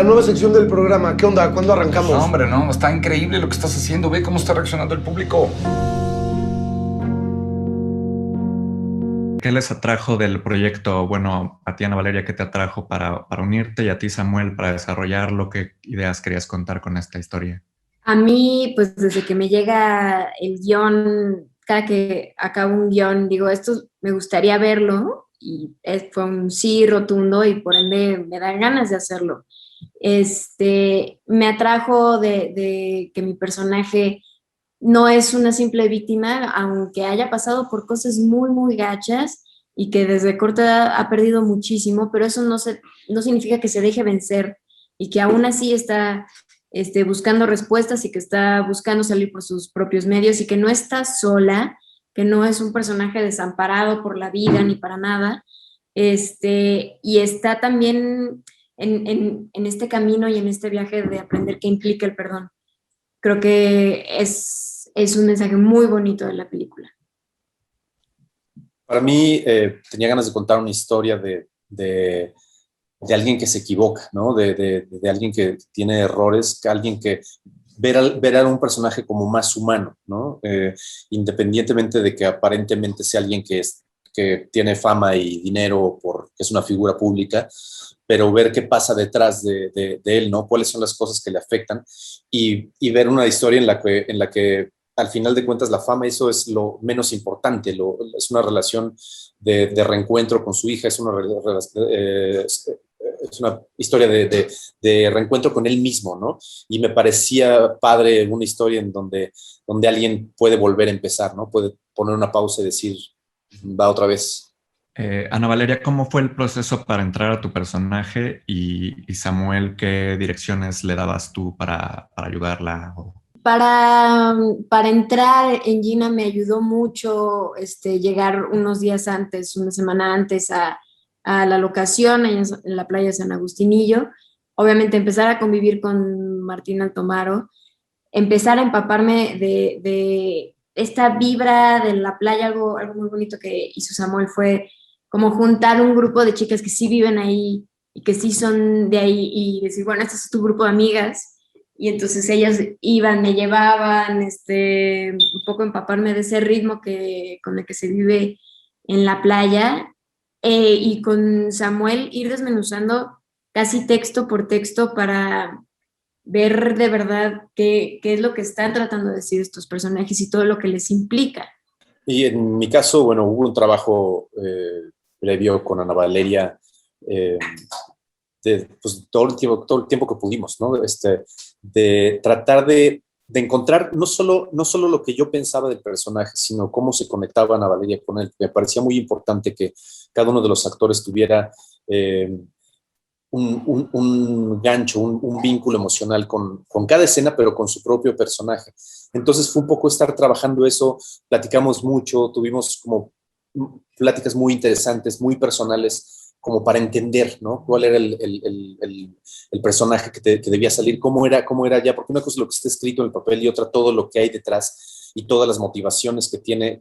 la nueva sección del programa. ¿Qué onda? ¿Cuándo arrancamos? No, hombre, no, está increíble lo que estás haciendo. Ve cómo está reaccionando el público. ¿Qué les atrajo del proyecto? Bueno, a ti, Ana Valeria, ¿qué te atrajo para unirte? Y a ti, Samuel, para desarrollarlo. ¿Qué ideas querías contar con esta historia? A mí, pues desde que me llega el guión, cada que acabo un guión, digo, esto me gustaría verlo, y fue un sí rotundo y por ende me dan ganas de hacerlo. Me atrajo de que mi personaje no es una simple víctima, aunque haya pasado por cosas muy, muy gachas y que desde corta edad ha perdido muchísimo, pero eso no significa que se deje vencer y que aún así está buscando respuestas y que está buscando salir por sus propios medios y que no está sola, que no es un personaje desamparado por la vida ni para nada, y está también en este camino y en este viaje de aprender qué implica el perdón. Creo que es un mensaje muy bonito de la película. Para mí, tenía ganas de contar una historia de alguien que se equivoca, ¿no? De alguien que tiene errores, alguien que ver a un personaje como más humano, ¿no? Independientemente de que aparentemente sea alguien que tiene fama y dinero porque es una figura pública, pero ver qué pasa detrás de él, ¿no? Cuáles son las cosas que le afectan y ver una historia en la que al final de cuentas la fama, eso es lo menos importante, es una relación de reencuentro con su hija, es una historia de reencuentro con él mismo, ¿no? Y me parecía padre una historia en donde alguien puede volver a empezar, ¿no? Puede poner una pausa y decir, va otra vez. Ana Valeria, ¿cómo fue el proceso para entrar a tu personaje? Y Samuel, ¿qué direcciones le dabas tú para ayudarla? Para entrar en Gina me ayudó mucho llegar unos días antes, una semana antes a la locación en la playa de San Agustinillo. Obviamente empezar a convivir con Martín Altomaro, empezar a empaparme de esta vibra de la playa. Algo muy bonito que hizo Samuel fue como juntar un grupo de chicas que sí viven ahí y que sí son de ahí y decir, bueno, este es tu grupo de amigas. Y entonces ellas iban, me llevaban, un poco empaparme de ese ritmo con el que se vive en la playa, y con Samuel ir desmenuzando casi texto por texto para ver de verdad qué es lo que están tratando de decir estos personajes y todo lo que les implica. Y en mi caso, bueno, hubo un trabajo previo con Ana Valeria, pues, todo el tiempo que pudimos, ¿no? De tratar de encontrar no solo lo que yo pensaba del personaje, sino cómo se conectaba Ana Valeria con él. Me parecía muy importante que cada uno de los actores tuviera un gancho, un vínculo emocional con cada escena, pero con su propio personaje. Entonces fue un poco estar trabajando eso, platicamos mucho, tuvimos como pláticas muy interesantes, muy personales, como para entender, ¿no? Cuál era el personaje que debía salir, cómo era ya, porque una cosa es lo que está escrito en el papel y otra todo lo que hay detrás y todas las motivaciones que tiene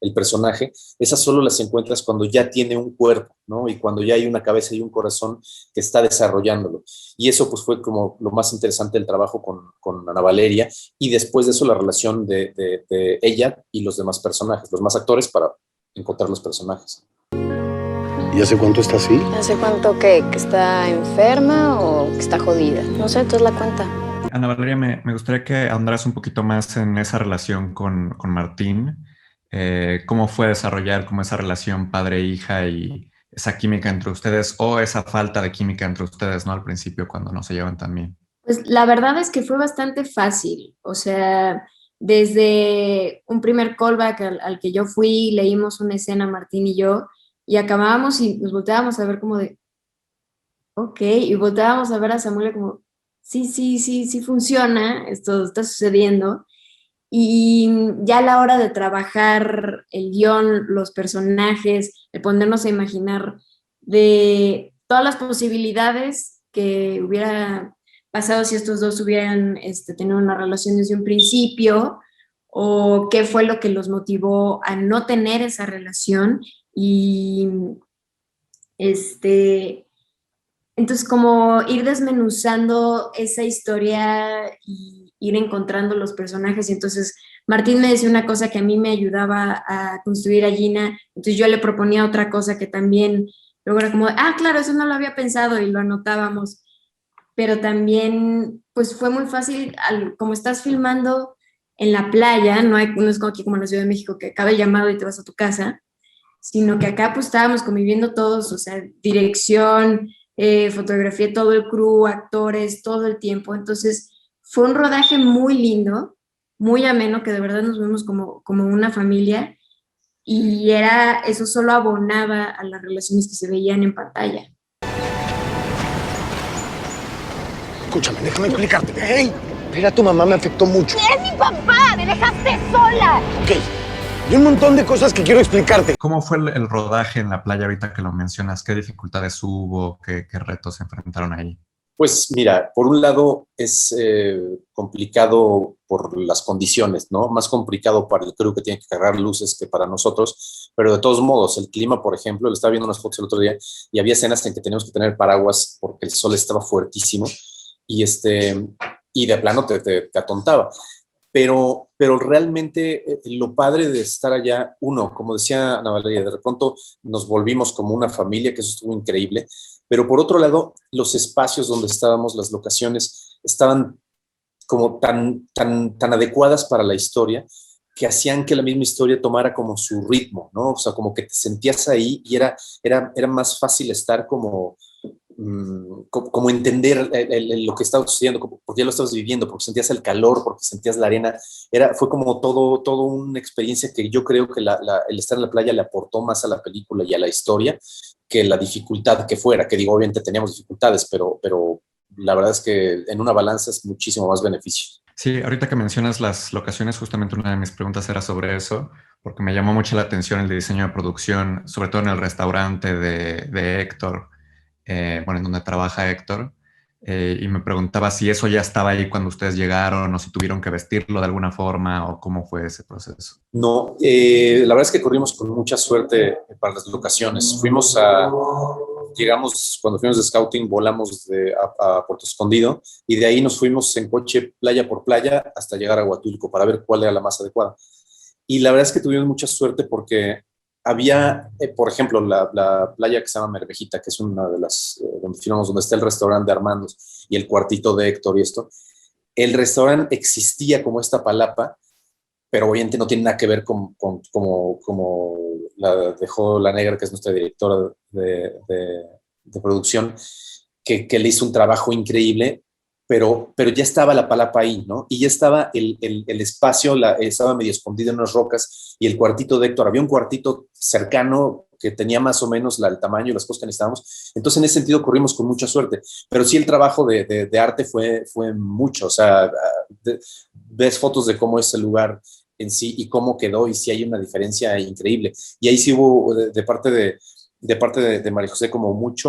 el personaje. Esas solo las encuentras cuando ya tiene un cuerpo, ¿no? Y cuando ya hay una cabeza y un corazón que está desarrollándolo. Y eso pues fue como lo más interesante del trabajo con Ana Valeria, y después de eso la relación de ella y los demás personajes, los más actores, para encontrar los personajes. ¿Y hace cuánto está así? ¿Hace cuánto que está enferma o que está jodida? No sé, tú es la cuenta. Ana Valeria, me gustaría que ahondaras un poquito más en esa relación con Martín. ¿Cómo fue desarrollar como esa relación padre-hija y esa química entre ustedes, o esa falta de química entre ustedes, ¿no? Al principio, cuando no se llevan tan bien. Pues la verdad es que fue bastante fácil. O sea, desde un primer callback al que yo fui, leímos una escena Martín y yo, y acabábamos y nos volteábamos a ver como de, ok, y volteábamos a ver a Samuel como, sí, sí, sí, sí funciona, esto está sucediendo. Y ya a la hora de trabajar el guión, los personajes, de ponernos a imaginar de todas las posibilidades que hubiera pasado si estos dos hubieran tenido una relación desde un principio, o qué fue lo que los motivó a no tener esa relación. Y este Entonces, como ir desmenuzando esa historia y ir encontrando los personajes. Y entonces, Martín me decía una cosa que a mí me ayudaba a construir a Gina, entonces yo le proponía otra cosa que también, luego era como, claro, eso no lo había pensado y lo anotábamos. Pero también, pues fue muy fácil, como estás filmando en la playa, no es como aquí como en la Ciudad de México, que acaba el llamado y te vas a tu casa, sino que acá pues estábamos conviviendo todos, o sea, dirección, fotografía, todo el crew, actores, todo el tiempo. Entonces fue un rodaje muy lindo, muy ameno, que de verdad nos vimos como una familia, y eso solo abonaba a las relaciones que se veían en pantalla. Escúchame, déjame explicarte. ¡Hey! Ver a tu mamá me afectó mucho. ¡Es mi papá! ¡Me dejaste sola! Ok. Y un montón de cosas que quiero explicarte. ¿Cómo fue el rodaje en la playa ahorita que lo mencionas? ¿Qué dificultades hubo? ¿Qué retos se enfrentaron ahí? Pues mira, por un lado es complicado por las condiciones, ¿no? Más complicado para el crew que tiene que cargar luces que para nosotros, pero de todos modos, el clima, por ejemplo, le estaba viendo unas fotos el otro día y había escenas en que teníamos que tener paraguas porque el sol estaba fuertísimo y de plano te atontaba. Pero realmente lo padre de estar allá, uno, como decía Ana Valeria, de pronto nos volvimos como una familia, que eso estuvo increíble, pero por otro lado, los espacios donde estábamos, las locaciones, estaban como tan adecuadas para la historia que hacían que la misma historia tomara como su ritmo, ¿no? O sea, como que te sentías ahí y era más fácil estar como entender lo que estaba sucediendo, porque ya lo estabas viviendo, porque sentías el calor, porque sentías la arena. Fue como todo una experiencia que yo creo que el estar en la playa le aportó más a la película y a la historia que la dificultad que fuera, que digo, obviamente teníamos dificultades, pero la verdad es que en una balanza es muchísimo más beneficio. Sí, ahorita que mencionas las locaciones, justamente una de mis preguntas era sobre eso, porque me llamó mucho la atención el diseño de producción, sobre todo en el restaurante de Héctor, en donde trabaja Héctor, y me preguntaba si eso ya estaba ahí cuando ustedes llegaron o si tuvieron que vestirlo de alguna forma o cómo fue ese proceso. No, la verdad es que corrimos con mucha suerte para las locaciones. Llegamos, cuando fuimos de scouting, volamos a Puerto Escondido y de ahí nos fuimos en coche playa por playa hasta llegar a Huatulco para ver cuál era la más adecuada. Y la verdad es que tuvimos mucha suerte porque había, por ejemplo, la playa que se llama Mervejita, que es una de las donde filmamos, donde está el restaurante de Armandos y el cuartito de Héctor y esto. El restaurante existía como esta palapa, pero obviamente no tiene nada que ver como la dejó la Negra, que es nuestra directora de producción, que le hizo un trabajo increíble, pero ya estaba la palapa ahí, ¿no? Y ya estaba el espacio, estaba medio escondido en unas rocas, y el cuartito de Héctor, había un cuartito cercano que tenía más o menos el tamaño y las cosas que necesitábamos. Entonces, en ese sentido, corrimos con mucha suerte. Pero sí, el trabajo de arte fue mucho. O sea, ves fotos de cómo es el lugar en sí y cómo quedó, y sí hay una diferencia increíble. Y ahí sí hubo, de parte de María José, como mucha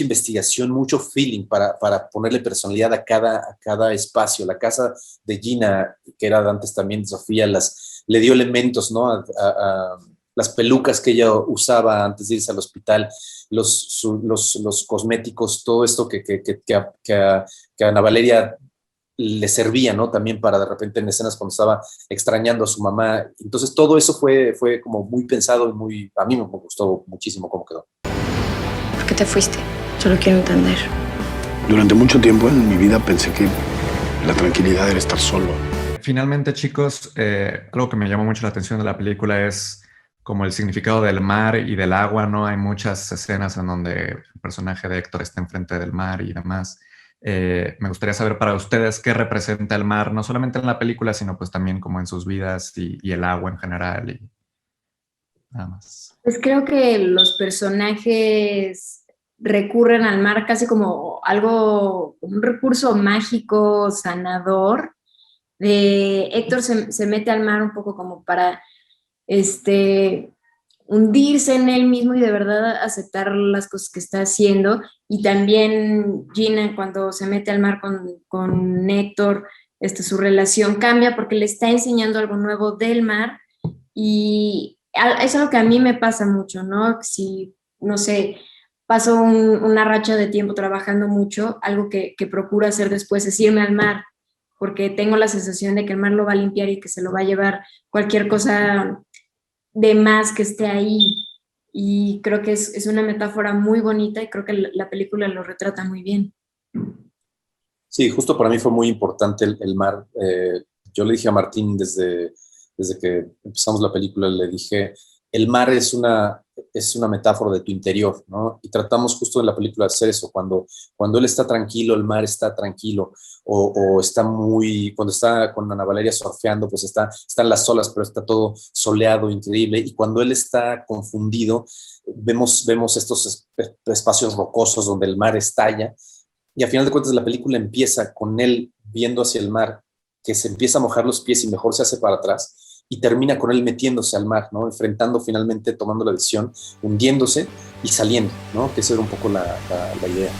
investigación, mucho feeling para ponerle personalidad a cada espacio. La casa de Gina, que era antes también de Sofía, le dio elementos, ¿no? A las pelucas que ella usaba antes de irse al hospital, los cosméticos, todo esto que a Ana Valeria le servía, ¿no? También para de repente en escenas cuando estaba extrañando a su mamá. Entonces todo eso fue como muy pensado y a mí me gustó muchísimo cómo quedó. ¿Por qué te fuiste? Solo quiero entender. Durante mucho tiempo en mi vida pensé que la tranquilidad era estar solo. Finalmente, chicos, algo que me llamó mucho la atención de la película es como el significado del mar y del agua, ¿no? Hay muchas escenas en donde el personaje de Héctor está enfrente del mar y demás. Me gustaría saber para ustedes qué representa el mar, no solamente en la película, sino pues también como en sus vidas y el agua en general y nada más. Pues creo que los personajes recurren al mar casi como un recurso mágico, sanador. Héctor se mete al mar un poco como para hundirse en él mismo y de verdad aceptar las cosas que está haciendo. Y también Gina, cuando se mete al mar con Héctor, su relación cambia porque le está enseñando algo nuevo del mar, y es algo que a mí me pasa mucho, ¿no? Si, no sé, paso una racha de tiempo trabajando mucho, algo que procuro hacer después es irme al mar, porque tengo la sensación de que el mar lo va a limpiar y que se lo va a llevar cualquier cosa de más que esté ahí. Y creo que es una metáfora muy bonita y creo que la película lo retrata muy bien. Sí, justo para mí fue muy importante el mar. Yo le dije a Martín desde que empezamos la película, le dije, el mar es una metáfora de tu interior, ¿no? Y tratamos justo en la película de hacer eso. Cuando él está tranquilo, el mar está tranquilo. O está cuando está con Ana Valeria surfeando, pues están las olas, pero está todo soleado, increíble. Y cuando él está confundido, vemos estos espacios rocosos donde el mar estalla. Y al final de cuentas la película empieza con él viendo hacia el mar, que se empieza a mojar los pies y mejor se hace para atrás, y termina con él metiéndose al mar, ¿no? Enfrentando finalmente, tomando la decisión, hundiéndose y saliendo, ¿no? Que esa era un poco la idea.